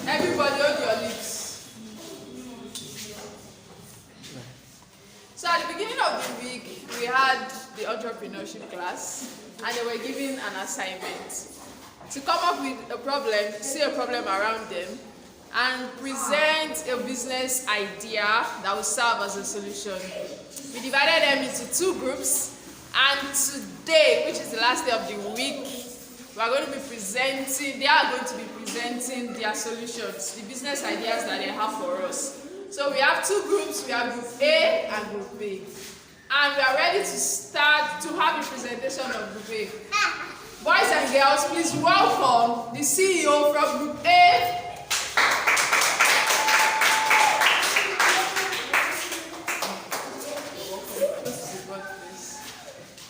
Everybody hold your lips. So at the beginning of the week, we had the entrepreneurship class, and they were given an assignment to come up with a problem, see a problem around them, and present a business idea that will serve as a solution. We divided them into two groups, and today, which is the last day of the week, they are going to be presenting their solutions, the business ideas that they have for us. So we have two groups, we have group A and group B. And we are ready to start to have a presentation of group A. Boys and girls, please welcome the CEO from group A.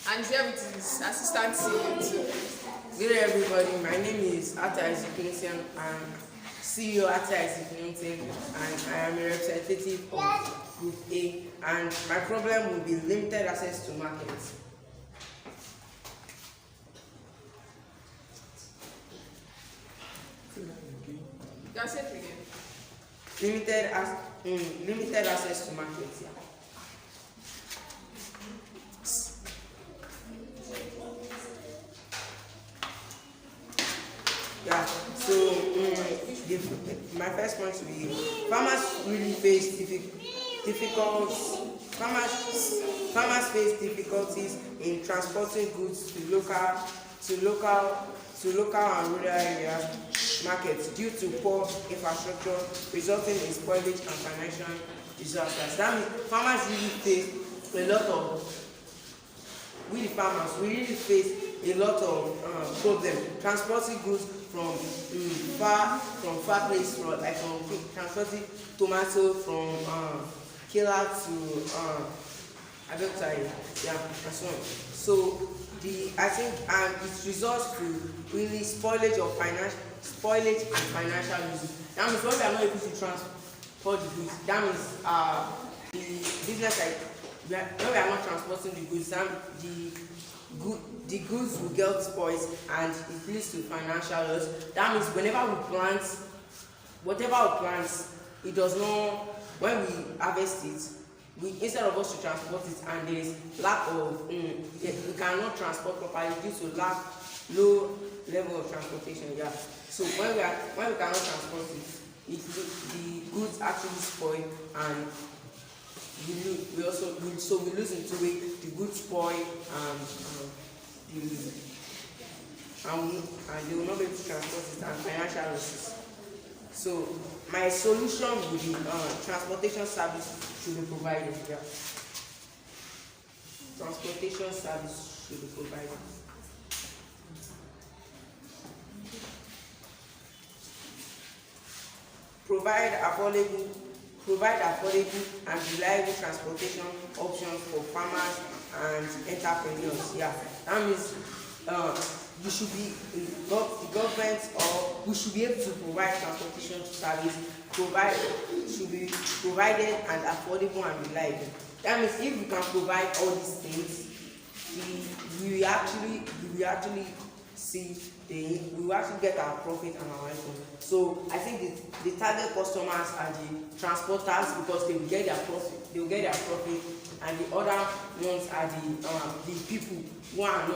And he's here with his assistant CEO too. Good day, everybody. My name is Ata Ezekiel. I'm CEO Ata Ezekiel, and I am a representative of Group A. And my problem will be limited access to markets. Can say it again. Limited access to markets. Yeah. Yeah, so my first point will be farmers really face difficulties in transporting goods to local and rural area markets due to poor infrastructure, resulting in spoilage and financial disasters. That means farmers really face a lot of we really face a lot of problems transporting goods from far place, from transporting tomato from Killer to Adoptai, yeah, and so on. So I think it results to really spoilage and financial losses. That means when we are not able to transport the goods, that means the business when we are not transporting the goods, the goods will get spoiled and it leads to financial loss. That means whenever we plant, whatever we plant, it does not, when we harvest it, instead of us to transport it, and there is lack of, we cannot transport properly due to low level of transportation. Yeah. So when we cannot transport it, the goods actually spoil, and we lose into it. The goods spoil, and they will not be able to transport it, and financial losses. So my solution would be transportation service should be provided. Yeah. Transportation service should be provided. Provide affordable and reliable transportation options for farmers and entrepreneurs. Yeah, that means you should be the government, or we should be able to provide transportation service. Should be provided and affordable and reliable. That means if we can provide all these things, we will actually get our profit and our income. So I think the target customers are the transporters, because they will get their profit, and the other ones are the people who are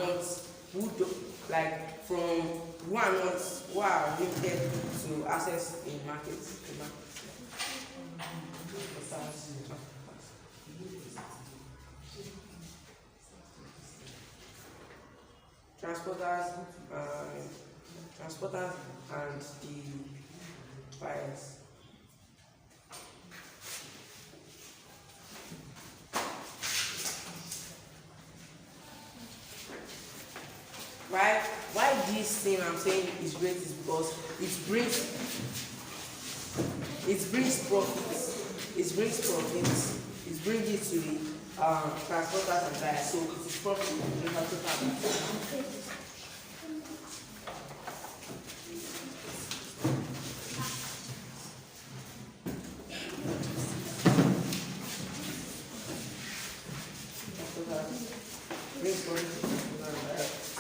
limited to access in markets. Transporters and the buyers. Why this thing I'm saying is great is because it brings profits. It brings it to the transporters and buyers. So it is profit.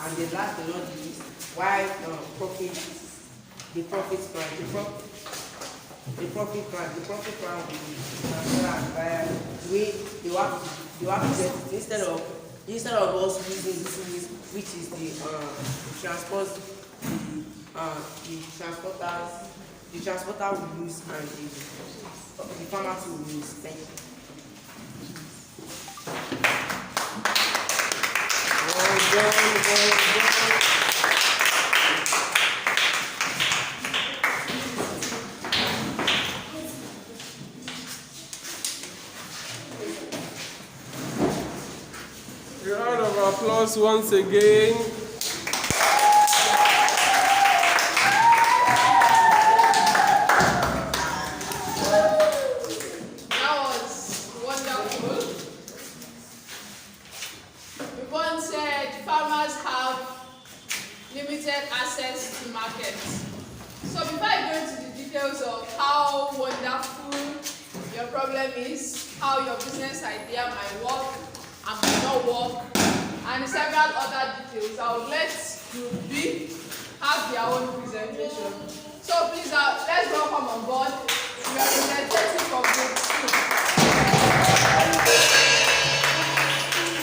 And the last but not least, why the profit the profit plan will be transferred via the way they have to get it instead of us using the tools, which is the transport, the transporter will use and the farmers will use. Thank you. A round of applause once again. That was wonderful. Yvonne said farmers have limited access to markets. So before I go into the details of how wonderful your problem is, how your business idea might work and might not work, and several other details, I would let Group B have their own presentation. So please, let's welcome on board the representative of Group 2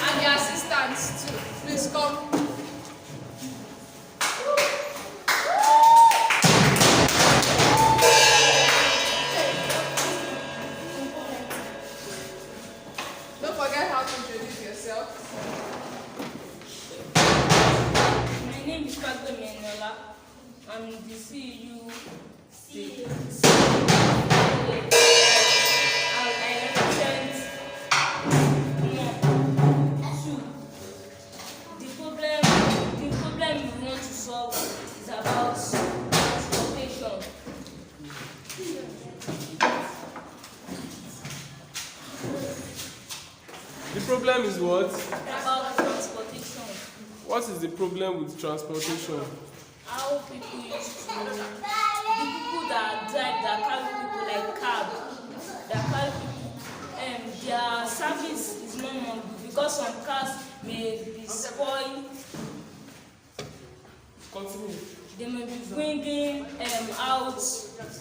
and the assistants too. Please come. Don't forget how to introduce yourself. My name is Quiver. I'm the CU. I represent two. The problem we want to solve is about transportation. The problem is what? About transportation. What is the problem with transportation? How people used to, the people that drive, that carry people like cab, that carry people, their service is no more good because some cars may be spoiled. Continue. They may be bringing out smoke.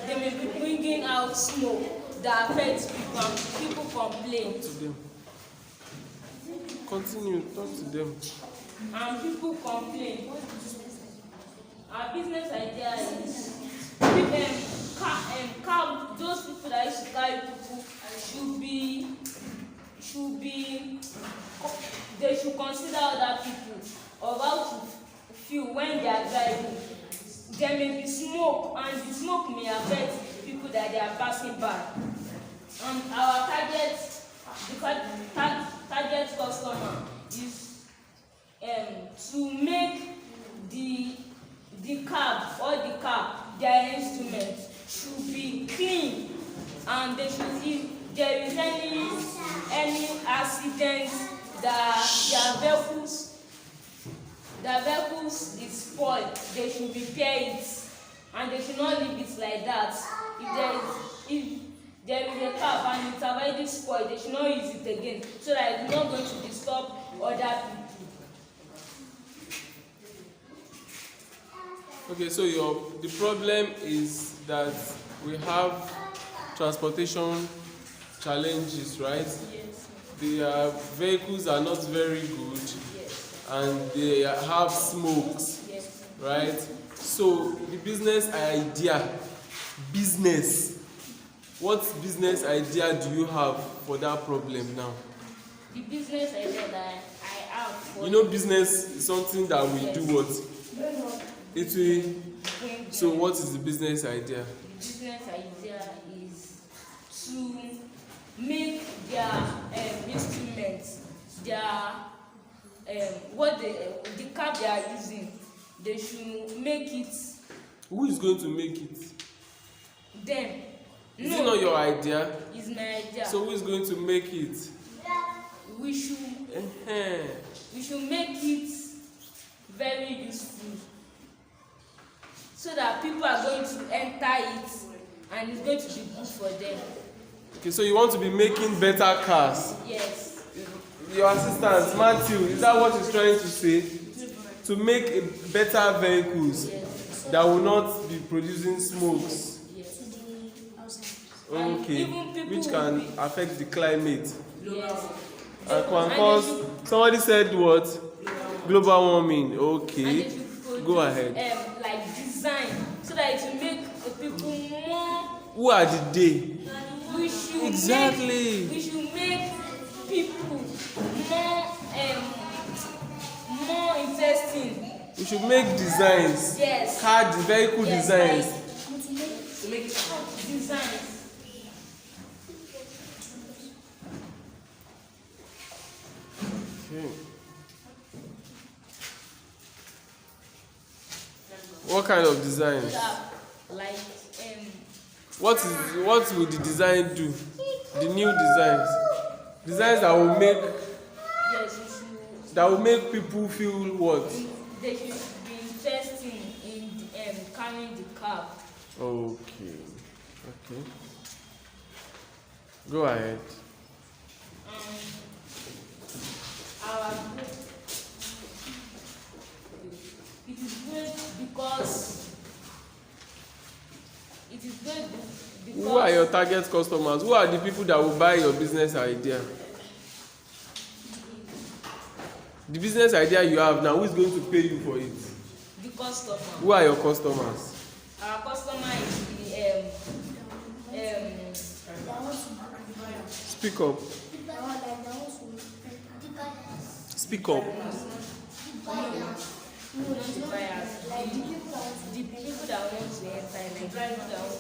They may be bringing out smoke that affects people and people complain. Talk to them. Continue, talk to them. And people complain. Our business idea is those people that used to carry people they should consider other people of how to feel when they are driving. There may be smoke and the smoke may affect people that they are passing by. And our target customer is to make the cab or the car, their instrument should be clean, and they should, if there is any accident that their vehicles is spoiled, they should repair it, and they should not leave it like that. If there is a cab and it's already spoiled, they should not use it again, so that it's not going to disturb other people. Okay, so the problem is that we have transportation challenges, right? Yes. The vehicles are not very good, Yes. and they have smokes, Yes. right? So the business idea, what business idea do you have for that problem now? The business idea that I have for Business is something that we do what? It will. So what is the business idea? The business idea is to make their instruments, their the cab they are using, they should make it. Who is going to make it? Them. Is it not your idea? It's my idea. So who is going to make it? we should make it very useful, so that people are going to enter it and it's going to be good for them. Okay, so you want to be making better cars. Yes. Your assistant, Matthew, is that what he's trying to say? to make better vehicles that will not be producing smokes. Okay, which can affect the climate and can cause. Somebody said what? Global warming. Okay, go ahead. Like design, so that it will make the people more. Who are the they? We should Exactly. we should make people more more interesting. We should make designs. Yes. Car vehicle Yes, designs. like, to make designs. Okay. What kind of designs? Like What will the design do? The new designs. Designs that will make yes, people feel what? they should be interesting in carrying the car. Okay. Go ahead. Our it is good because Who are your target customers? Who are the people that will buy your business idea? The business idea you have now, who is going to pay you for it? the customer. Who are your customers? Our customer is Speak up. Speak up. the buyers. The people that want to enter, like the people that want to,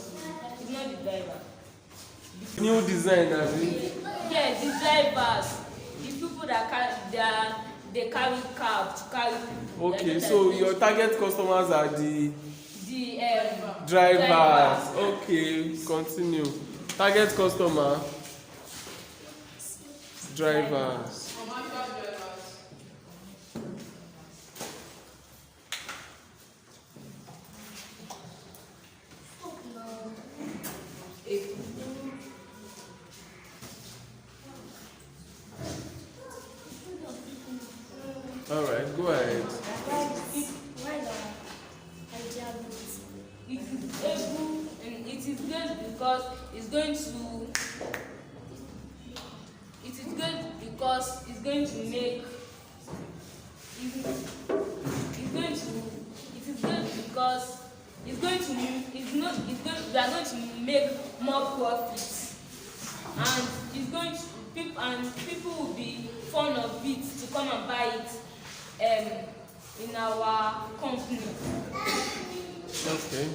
it's not the driver. New design, abi? Yeah, the drivers, the people that they carry cab to carry people. Okay, so your target customers are the the drivers. Okay, continue. Target customer, drivers. Commercial drivers. All right, go ahead. It is able and it is good because it's going to. It is good because it's going to make. It's going to. It is good because it's going to. It's not. It's going. We are going to make more profits, and it's going to. People will be fond of it to come and buy it. In our company. Okay.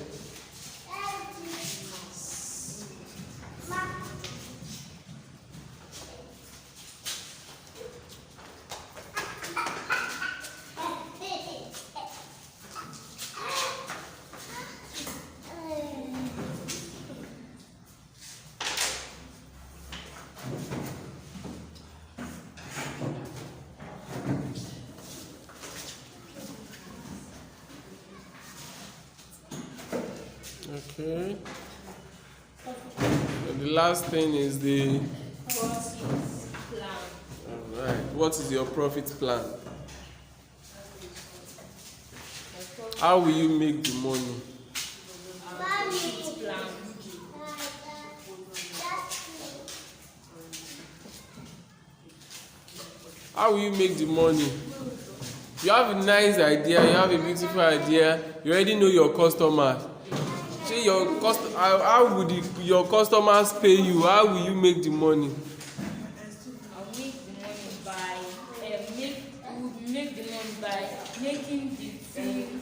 Okay. And the last thing is the. Profit plan. Alright. What is your profit plan? How will you make the money? Profit plan. How will you make the money? You have a nice idea, you have a beautiful idea, you already know your customers. See how would your customers pay you? How will you make the money? I'll make the money by make the money by making the thing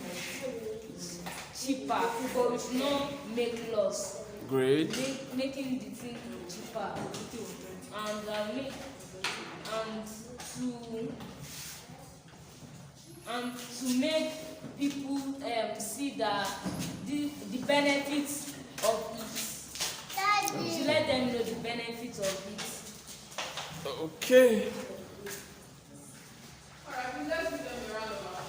cheaper, but we should not make loss. Great. Making the thing cheaper, and to make people see the benefits of it. To let them know the benefits of it. Okay. Alright, let's give them a round of applause.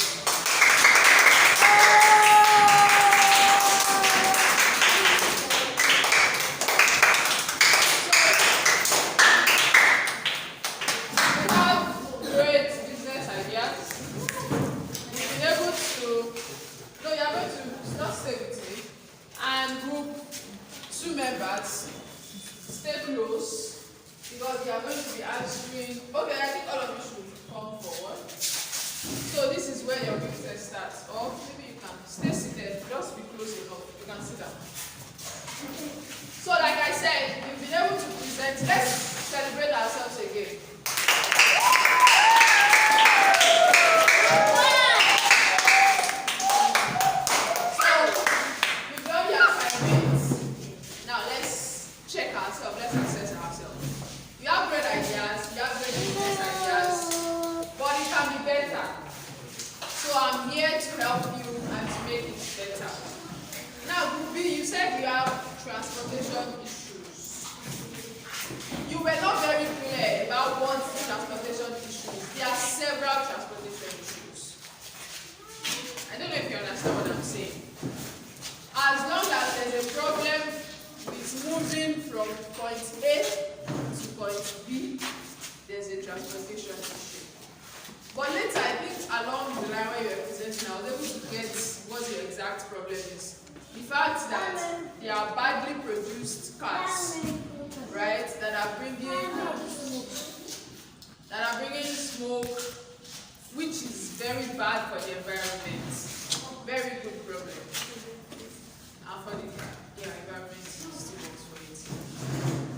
We have great business ideas. We've been answering. Okay, I think all of you should come forward. So this is where your group test starts. Or maybe you can stay seated, just be close enough. You can sit down. So like I said, you've been able to present. Let's celebrate ourselves again. I'm here to help you and to make it better. Now, Group B, you said you have transportation issues. You were not very clear about what transportation issues. There are several transportation issues. I don't know if you understand what I'm saying. As long as there's a problem with moving from point A to point B, there's a transportation issue. But later, I think along the line where you were presenting, I was able to get what your exact problem is. The fact that there are badly produced cars, right, that are bringing smoke, which is very bad for the environment. Very good problem. And for the environment, still works for it.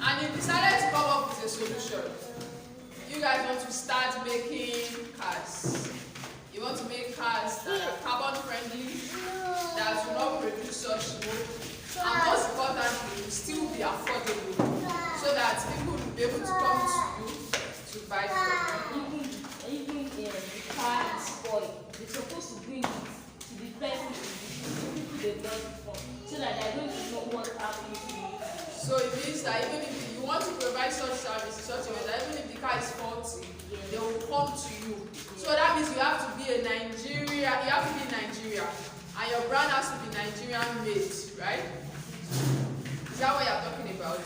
And you decided to come up with a solution. You guys want to start making cars. You want to make cars that are carbon friendly, that will not produce such smoke, and most importantly, will still be affordable, so that people will be able to come to you to buy from you. Even the car is spoiled, they're supposed to bring it to the person they brought it from, so that they're going to know what happened to you. So it means that even if you want to provide such service in such a way that even if the car is faulty, they will come to you. So that means you have to be in Nigeria, and your brand has to be Nigerian made, right? Is that what you're talking about?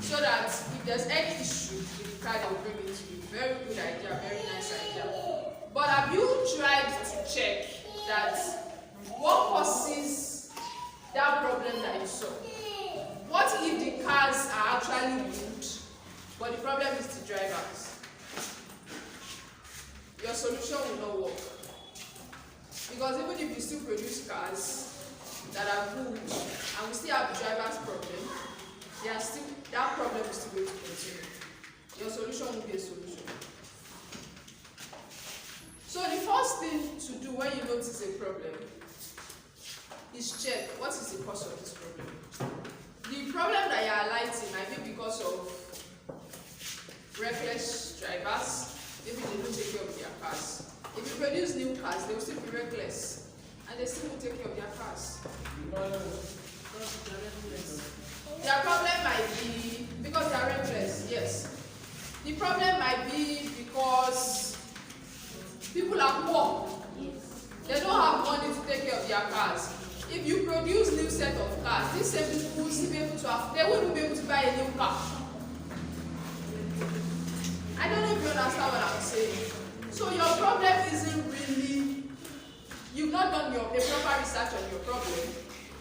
So that if there's any issue with the car, they will bring it to you. Very good idea, very nice idea. But have you tried to check that what causes that problem that you saw? What if the cars are actually good, but the problem is the drivers? Your solution will not work. Because even if you still produce cars that are good, and we still have the drivers' problem, that problem is still going to continue. Your solution will be a solution. So the first thing to do when you notice a problem is check what is the cause of this problem. The problem that you are highlighting might be because of reckless drivers. Maybe they don't take care of their cars. If you produce new cars, they will still be reckless, and they still will take care of their cars. Their problem might be because they are reckless, yes. The problem might be because people are poor. They don't have money to take care of their cars. If you produce new set of cars, these same people will still be able to they wouldn't be able to buy a new car. I don't know if you understand what I'm saying. So your problem isn't really, you've not done your proper research on your problem,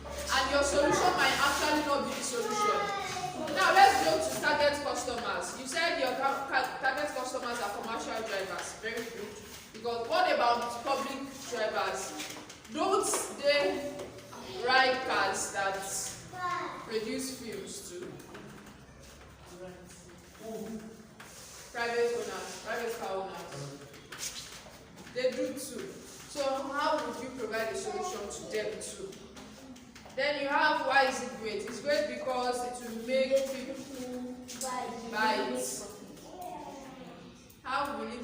and your solution might actually not be the solution. Now let's go to target customers. You said your target customers are commercial drivers. Very good. Because what about public drivers? Don't they ride cars that produce fumes too? Private owners, private car owners. They do too. So how would you provide a solution to them too? Then you have, why is it great? It's great because it will make people buy it. How will it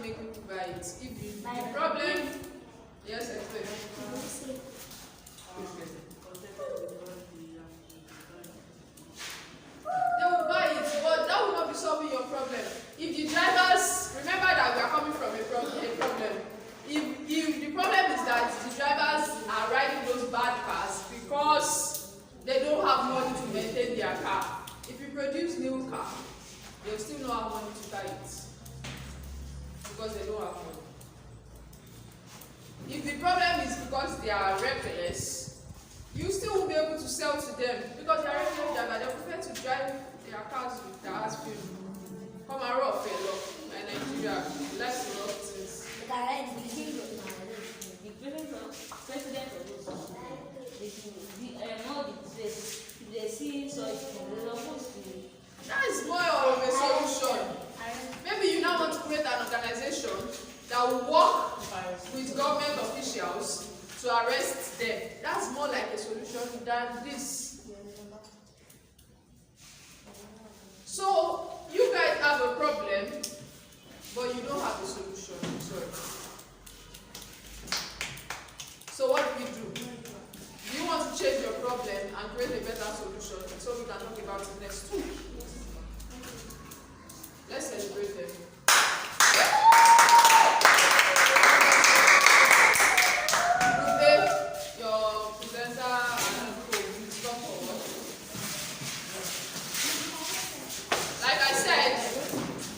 make people buy it? If you, the problem, yes, explain. They will buy it, but that will not be solving your problem. If the drivers, remember that we are coming from a problem. If the problem is that the drivers are riding those bad cars because they don't have money to maintain their car, if you produce new car, they'll still not have money to buy it because they don't have money. If the problem is because they are reckless, you still will be able to sell to them because they are reckless drivers. They prefer to drive their cars with gas fuel. Come and rough a lot. In Nigeria, we like to rough things. The president of this all the place, if they see such thing, they're supposed to. That is more of a solution. Maybe you now want to create an organization that will work with government officials to arrest them. That's more like a solution than this. So you guys have a problem, but you don't have a solution. Sorry. So what do we do? Do you want to change your problem and create a better solution so we can talk about it next week? Let's celebrate them. Today, your presenter and co will come forward. Like I said,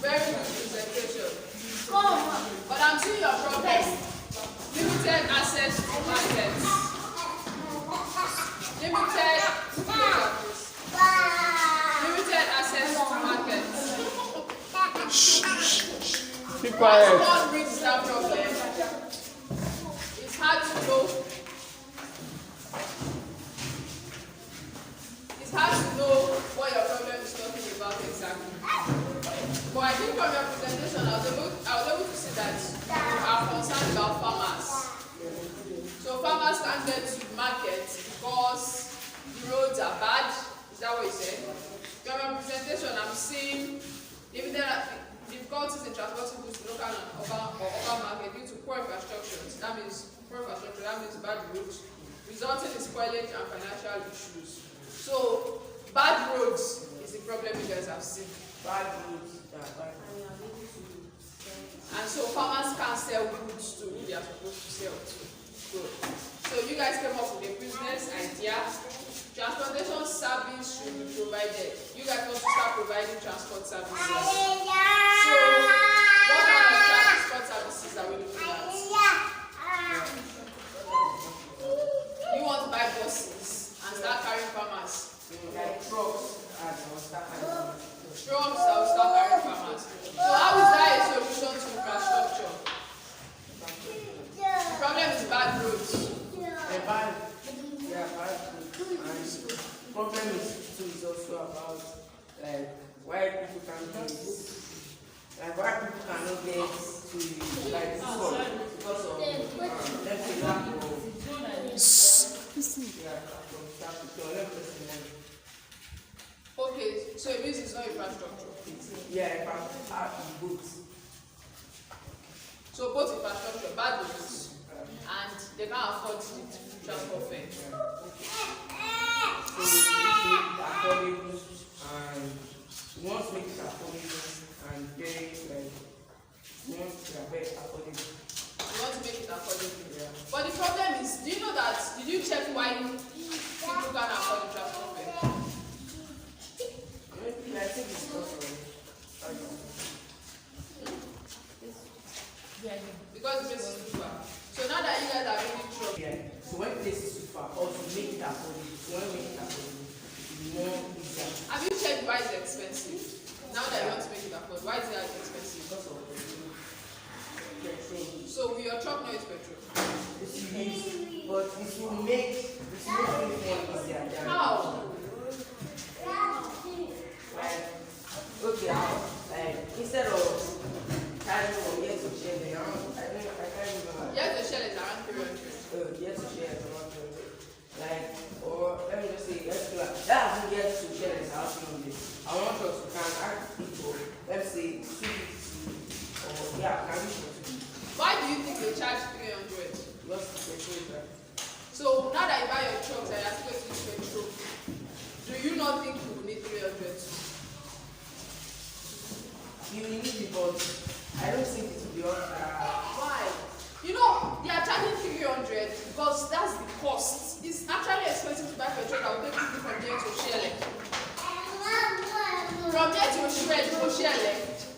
very good presentation. But I'm seeing your problem. Limited access to markets. Limited access to markets. Keep quiet. Once one reads that problem, it's hard to know. It's hard to know what your problem is talking about exactly. But I think from your presentation, I was able to see that you are concerned about farmers. So farmers can't get to the market because the roads are bad. Is that what you said? From your presentation, I'm seeing even there are difficulties in transporting goods to local and urban market due to poor infrastructure. That means bad roads, resulting in spoilage and financial issues. So bad roads is the problem you guys have seen. Bad roads, bad. And so farmers can't sell goods to who they are supposed to sell to. Good. So you guys came up with a business idea. Transportation service should be provided. You guys want to start providing transport services. So what kind of transport services are we looking at? You want to buy buses and start carrying farmers. Like trucks and stuff like that. Trucks that will start carrying farmers. So how is that a solution to infrastructure? The problem is bad roads. Bad roads. And problem is also about like why people can't get why people cannot get to like this one because of let's say lack of Okay, so it means it's not infrastructure. Yeah, if I have both. So both infrastructure, bad roads, and they can't afford the transport fare. So we make it affordable and we want to make it affordable and very like we want to be affordable. You want to make it affordable. Yeah. But the problem is, do you know that, did you check why people can't afford the transport fare? Maybe I think it's because of Because the place is too far. So now that you guys are really trouble. yeah. So when place is too far, also make it affordable. So when we make it affordable, it's more easier Have you checked why it's expensive? Now that you want to make it affordable, why is it expensive? because of the petrol. So will your truck know it's petrol? This is but this will make everything easier. Than How? like okay, like instead of carrying from here to share, I can't remember. Yes, the shell is around 300. Yes to share like or let me just say let's do that hasn't get to share is housing on this. I want us to can ask people, let's say 250 or yeah, can we Why do you think they charge 300? because the petrol is right. So now that you buy your trucks and you're supposed to use petrol, do you not think you will need 300? You will need it, but I don't think it will be all Why? You know, they are charging 300 because that's the cost. It's actually expensive to buy petrol that will take you from here to Shelley. From here to Shelley,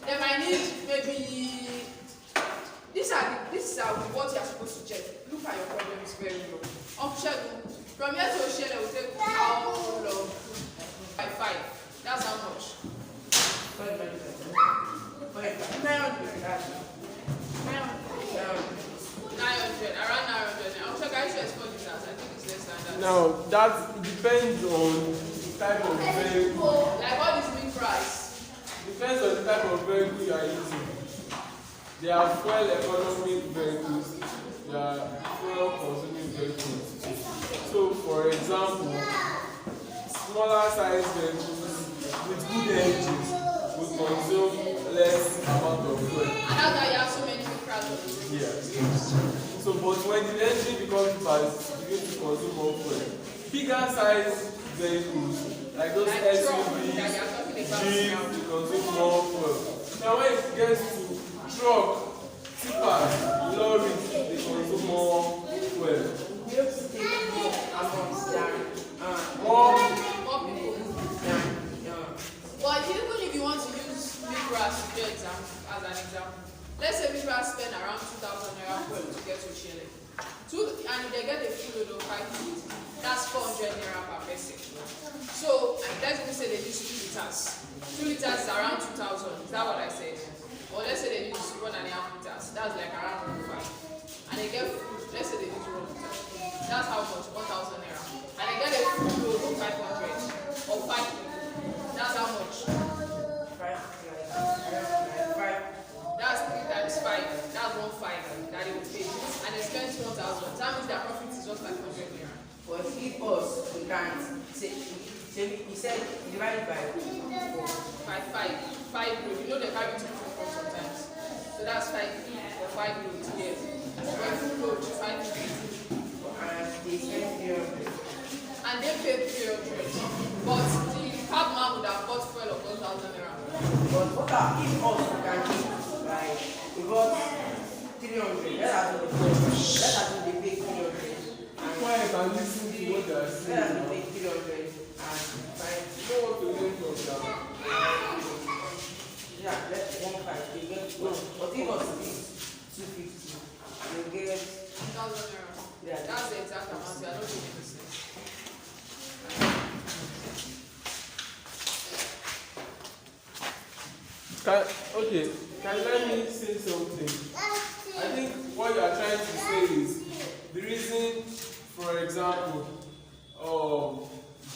they might need maybe. These are what you are supposed to check. Look at your problem, it's very low. From here to Shelley will take how long? By 5. That's how much. $900, around $900. I'm sure guys should export this as I think it's less than that. Now that depends on the type of vehicle. Like what is the price? Depends on the type of vehicle you are using. There are fuel economic vehicles, there are fuel consuming vehicles. So for example, smaller size vehicles with good engines will consume less amount of fuel. And that's why you have so many cars on the road. Yeah. So but when the engine becomes fast, you begin to consume more fuel. Bigger size vehicles like those Like SUVs, truck that you are talking about Jeep, now. they consume more fuel. Now when it gets to truck, tippers, lorries, they consume more fuel. More. More people. But even if you want to use Micras to do exam, as an example, let's say Micras spend around 2,000 naira fuel to get to Chile. And if they get a full load of 5 liters, that's 400 naira per person. So let's even say they use 2 liters. 2 liters is around 2,000. Is that what I said? Or let's say they use 1.5 liters. That's like around 1.5. And they get food. Let's say they use 1 liter. That's how much? 1,000 naira. And they get a full load of 500 or 5 people. That's how much? That's 3 times 5. That's 1.5 that they will pay. And they spend 1,000. That means their profit is just 500 naira. But if us, we can't say, he said divided by 5 load. You know they carry 2 people sometimes. So that's 5 or 5 loads. Yes. When full load, 5 people. and they spend 300. And they pay 300. But the cabman would have bought fuel of 1,000 naira. But what are if us we can keep like we got 300, let us do they pay 300 and Quiet and listen to what they are let us saying. do pay 300 and five. You don't want to learn from them. Yeah, let's 1.5 they get one. But if us is 250, they get 1,000 naira. Yeah. That's the exact amount. You are not doing this. Can let me say something? I think what you are trying to say is the reason, for example,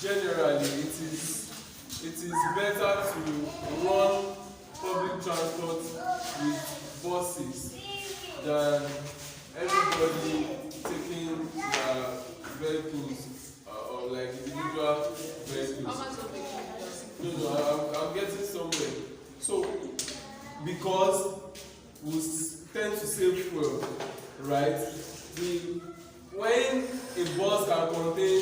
generally it is better to run public transport with buses than everybody taking their vehicles or like individual How vehicles. much of the No, I'm getting somewhere. So, because we tend to save fuel, right? When a bus can contain,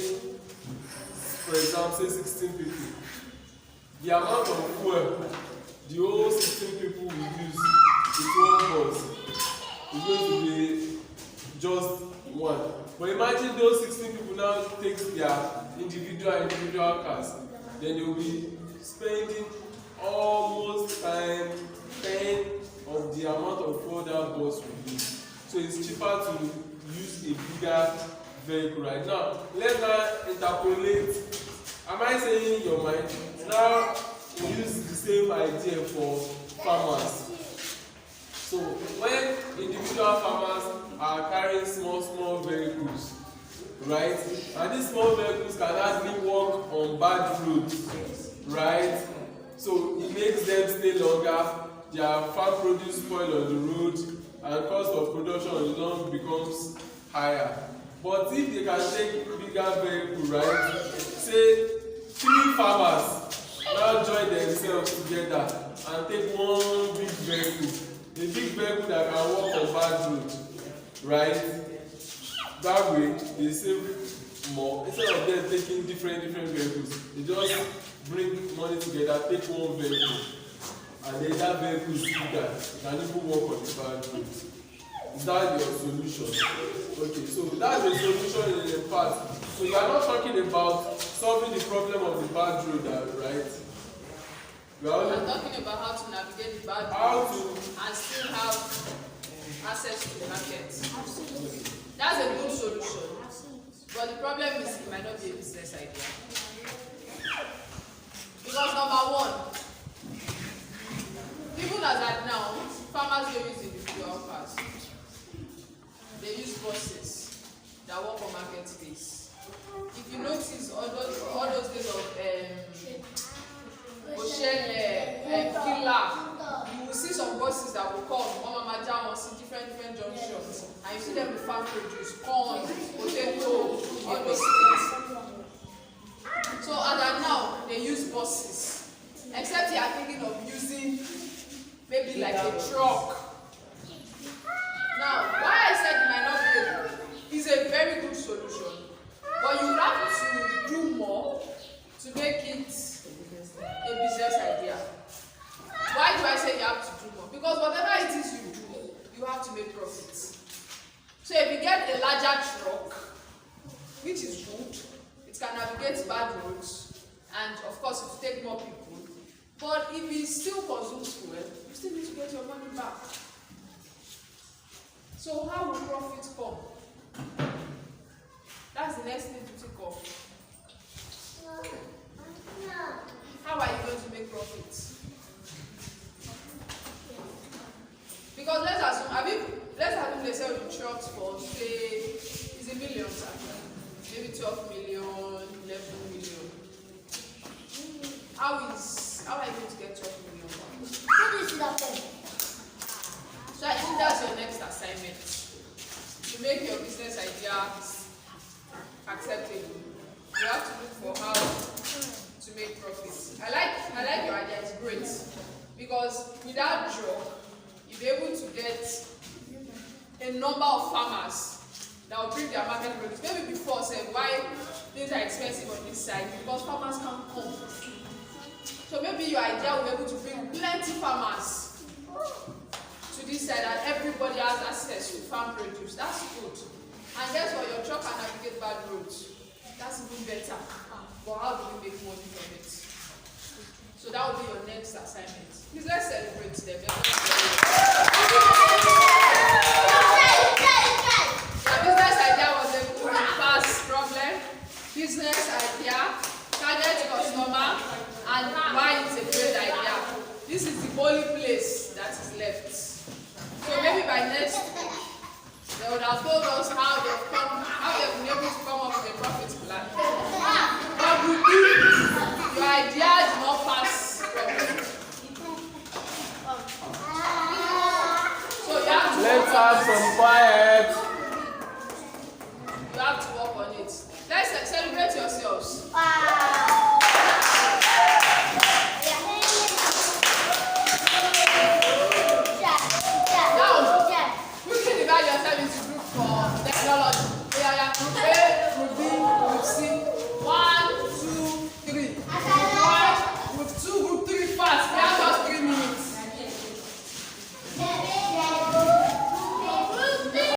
for example, say 16 people, the amount of fuel the whole 16 people will use with one bus is going to be just one. But imagine those 16 people now take their individual cars, then they will be spending almost time 10 of the amount of fuel that bus will use. So it's cheaper to use a bigger vehicle right now. Let's now interpolate. Am I saying your mind? Now use the same idea for farmers. So when individual farmers are carrying small vehicles, right? And these small vehicles can actually work on bad roads, right? So it makes them stay longer, their farm produce spoil on the road, and cost of production on the long becomes higher. But if they can take bigger vehicle, right? Say 3 farmers now join themselves together and take one big vehicle, a big vehicle that can work on bad road, right? That way they save more. Instead of them taking different vehicles, they just bring money together, take one vehicle, and then that vehicle is bigger, can even work on the bad road. Is that your solution? Okay, so that's the solution in the past. So you are not talking about solving the problem of the bad road, right? We are only I'm talking about how to navigate the bad how road to and still have access to the market. That's a good solution. But the problem is it might not be a business idea. Because number one, that work on marketplace. If you notice all those days of Oshele, Killer, you will see some buses that will come, Mama will see different junctions, and you see them with farm produce, corn, potato, all those things. So as of now, they use buses, except you are thinking of using maybe like a truck. Now, why I said it might not be is a very good solution, but you have to do more to make it a business idea. Why do I say you have to do more? Because whatever it is you do, you have to make profits. So if you get a larger truck, which is good, it can navigate bad roads, and of course it will take more people. But if it still consumes fuel, you still need to get your money back. So how will profit come? That's the next thing to think of. How are you going to make profits? Because let's assume they sell the trucks for, say, is it millions? Maybe 12 million, 11 million. How are you going to get 12 million? So I think that's your next assignment. To make your business idea acceptable, you have to look for how to make profits. I like your idea, it's great. Because without job, you'll be able to get a number of farmers that will bring their market produce. Maybe before, say, why things are expensive on this side, because farmers can't come. So maybe your idea will be able to bring plenty farmers to this side, and everybody has access to farm produce. That's good. And guess what? Your truck can navigate bad roads. That's even better. But how do we make money from it? So that will be your next assignment. Please let's celebrate them. Your business idea was a good and fast problem. Business idea, target customer, and why it's a great idea. This is the only place that is left. So maybe by next week, they would have told us how they've been able to come up with a profit plan. But your idea did not pass problem. So you have to Let's have some quiet. You have to work on it. Let's celebrate yourselves.